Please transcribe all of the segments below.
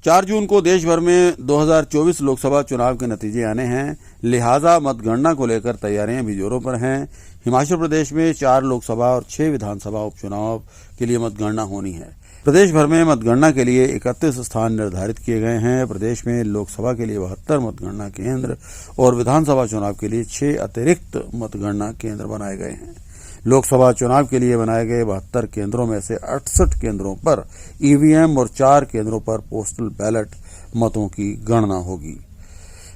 4 जून को देश भर में 2024 लोकसभा चुनाव के नतीजे आने हैं, लिहाजा मतगणना को लेकर तैयारियां भी जोरों पर हैं। हिमाचल प्रदेश में 4 लोकसभा और 6 विधानसभा उपचुनाव के लिए मतगणना होनी है। प्रदेश भर में मतगणना के लिए 31 स्थान निर्धारित किए गए हैं। प्रदेश में लोकसभा के लिए 72 मतगणना केंद्र और विधानसभा चुनाव के लिए 6 अतिरिक्त मतगणना केंद्र बनाए गए हैं। लोकसभा चुनाव के लिए बनाए गए 72 केंद्रों में से 68 केंद्रों पर ईवीएम और 4 केंद्रों पर पोस्टल बैलेट मतों की गणना होगी।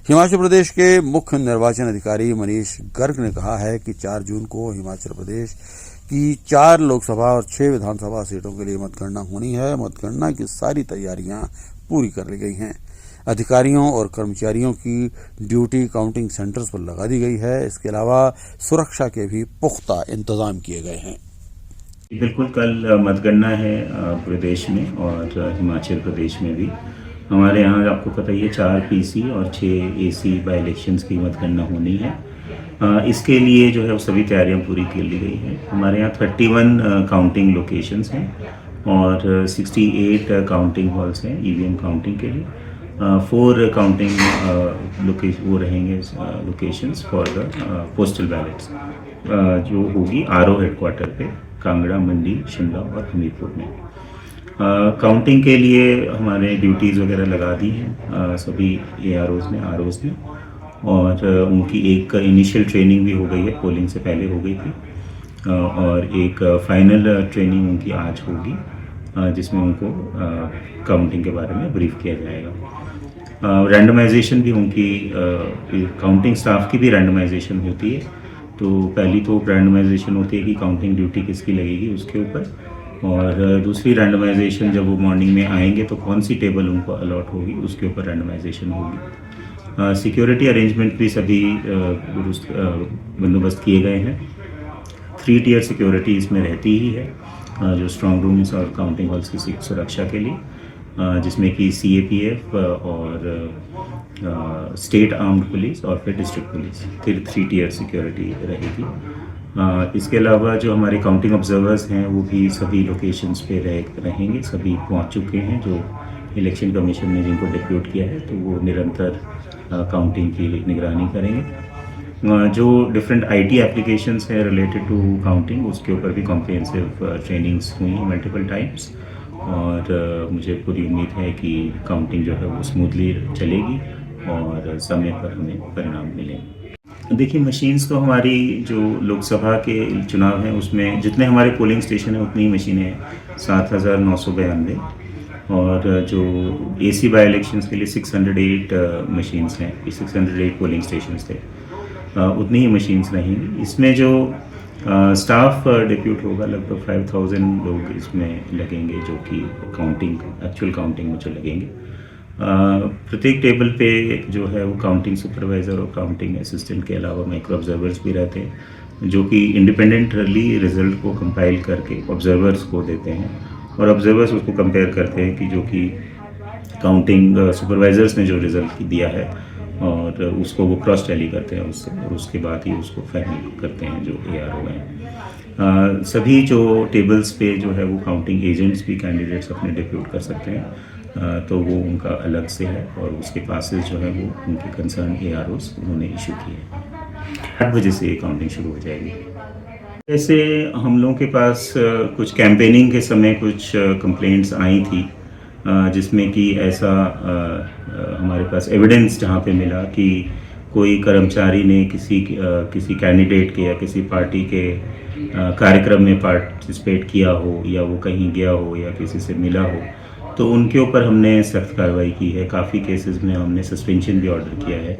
हिमाचल प्रदेश के मुख्य निर्वाचन अधिकारी मनीष गर्ग ने कहा है कि 4 जून को हिमाचल प्रदेश की 4 लोकसभा और 6 विधानसभा सीटों के लिए मतगणना होनी है। मतगणना की सारी तैयारियां पूरी कर ली गई हैं। अधिकारियों और कर्मचारियों की ड्यूटी काउंटिंग सेंटर्स पर लगा दी गई है। इसके अलावा सुरक्षा के भी पुख्ता इंतजाम किए गए हैं। बिल्कुल, कल मतगणना है पूरे देश में और हिमाचल प्रदेश में भी। हमारे यहाँ आपको पता ही है 4 पीसी और 6 एसी बाई इलेक्शंस की मतगणना होनी है। इसके लिए जो है वो सभी तैयारियां पूरी कर ली गई हैं। हमारे यहाँ 31 काउंटिंग लोकेशंस हैं और 68 काउंटिंग हॉल्स हैं ईवीएम काउंटिंग के लिए। 4 काउंटिंग वो रहेंगे locations for the postal ballets जो होगी आरओ हेडक्वार्टर पे कांगड़ा, मंडी, शिमला और हमीरपुर में। काउंटिंग के लिए हमारे ड्यूटीज़ वगैरह लगा दी हैं सभी एआरओज़ ने, आरओज़ ने, और उनकी एक इनिशियल ट्रेनिंग भी हो गई है, पोलिंग से पहले हो गई थी, और एक फाइनल ट्रेनिंग उनकी आज होगी जिसमें उनको काउंटिंग के बारे में ब्रीफ किया जाएगा। रैंडमाइजेशन भी उनकी काउंटिंग स्टाफ की भी रैंडमाइजेशन होती है। तो पहली तो रैंडमाइजेशन होती है कि काउंटिंग ड्यूटी किसकी लगेगी उसके ऊपर, और दूसरी रैंडमाइजेशन जब वो मॉर्निंग में आएंगे तो कौन सी टेबल उनको अलॉट होगी उसके ऊपर रैंडमाइजेशन होगी। सिक्योरिटी अरेंजमेंट भी सभी बंदोबस्त किए गए हैं। 3 टियर सिक्योरिटी इसमें रहती ही है, जो स्ट्रॉन्ग रूम्स और काउंटिंग हॉल्स की सुरक्षा के लिए, जिसमें कि सीएपीएफ और स्टेट आर्म्ड पुलिस और फिर डिस्ट्रिक्ट पुलिस, फिर 3 टियर सिक्योरिटी रहेगी। इसके अलावा जो हमारे काउंटिंग ऑब्जर्वर्स हैं वो भी सभी लोकेशंस पे रहेंगे। सभी पहुंच चुके हैं जो इलेक्शन कमीशन ने जिनको डिप्यूट किया है, तो वो निरंतर काउंटिंग की निगरानी करेंगे। जो डिफरेंट आईटी एप्लीकेशंस हैं रिलेटेड टू काउंटिंग उसके ऊपर भी कॉम्प्रिहेंसिव ट्रेनिंग्स हुई हैं मल्टीपल टाइम्स, और मुझे पूरी उम्मीद है कि काउंटिंग जो है वो स्मूथली चलेगी और समय पर हमें परिणाम मिलेंगे। देखिए, मशीन्स तो हमारी जो लोकसभा के चुनाव हैं उसमें जितने हमारे पोलिंग स्टेशन हैं उतनी ही मशीनें हैं, 7,992, और जो एसी बाई इलेक्शंस के लिए 608 मशीन्स हैं, 608 पोलिंग स्टेशंस थे, उतनी ही मशीन्स रहेंगी। इसमें जो स्टाफ डिप्यूट होगा लगभग 5,000 लोग इसमें लगेंगे, जो कि एक्चुअल काउंटिंग में जो लगेंगे। प्रत्येक टेबल पे जो है वो काउंटिंग सुपरवाइज़र और काउंटिंग असिस्टेंट के अलावा माइक्रो ऑब्जर्वर्स भी रहते हैं, जो कि इंडिपेंडेंटली रिजल्ट को कंपाइल करके ऑब्जर्वर्स को देते हैं, और ऑब्जर्वर्स उसको कंपेयर करते हैं कि जो कि काउंटिंग सुपरवाइज़र्स ने जो रिज़ल्ट दिया है और उसको वो क्रॉस टैली करते हैं उससे, और उसके बाद ही उसको फाइनल करते हैं जो एआरओ हैं। सभी जो टेबल्स पे जो है वो काउंटिंग एजेंट्स भी कैंडिडेट्स अपने डिप्यूट कर सकते हैं, तो वो उनका अलग से है, और उसके पासेस जो है वो उनके कंसर्न एआरओस उन्होंने इशू किए। 8 बजे से ये काउंटिंग शुरू हो जाएगी। ऐसे हम लोगों के पास कुछ कैंपेनिंग के समय कुछ कंप्लेंट्स आई थी, जिसमें कि ऐसा हमारे पास एविडेंस जहाँ पे मिला कि कोई कर्मचारी ने किसी कैंडिडेट के या किसी पार्टी के कार्यक्रम में पार्टिसिपेट किया हो, या वो कहीं गया हो या किसी से मिला हो, तो उनके ऊपर हमने सख्त कार्रवाई की है। काफ़ी केसेस में हमने सस्पेंशन भी ऑर्डर किया है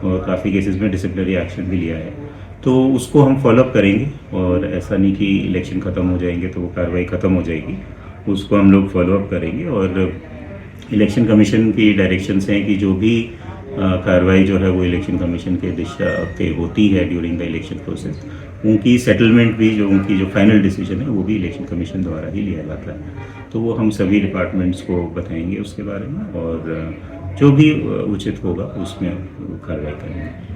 और काफ़ी केसेस में डिसिप्लिनरी एक्शन भी लिया है। तो उसको हम फॉलोअप करेंगे, और ऐसा नहीं कि इलेक्शन ख़त्म हो जाएंगे तो वो कार्रवाई ख़त्म हो जाएगी, उसको हम लोग फॉलोअप करेंगे। और इलेक्शन कमीशन की डायरेक्शंस हैं कि जो भी कार्रवाई जो है वो इलेक्शन कमीशन के दिशा पे होती है ड्यूरिंग द इलेक्शन प्रोसेस, उनकी सेटलमेंट भी, जो उनकी जो फाइनल डिसीजन है वो भी इलेक्शन कमीशन द्वारा ही लिया जाता है। तो वो हम सभी डिपार्टमेंट्स को बताएंगे उसके बारे में, और जो भी उचित होगा उसमें कार्रवाई करेंगे।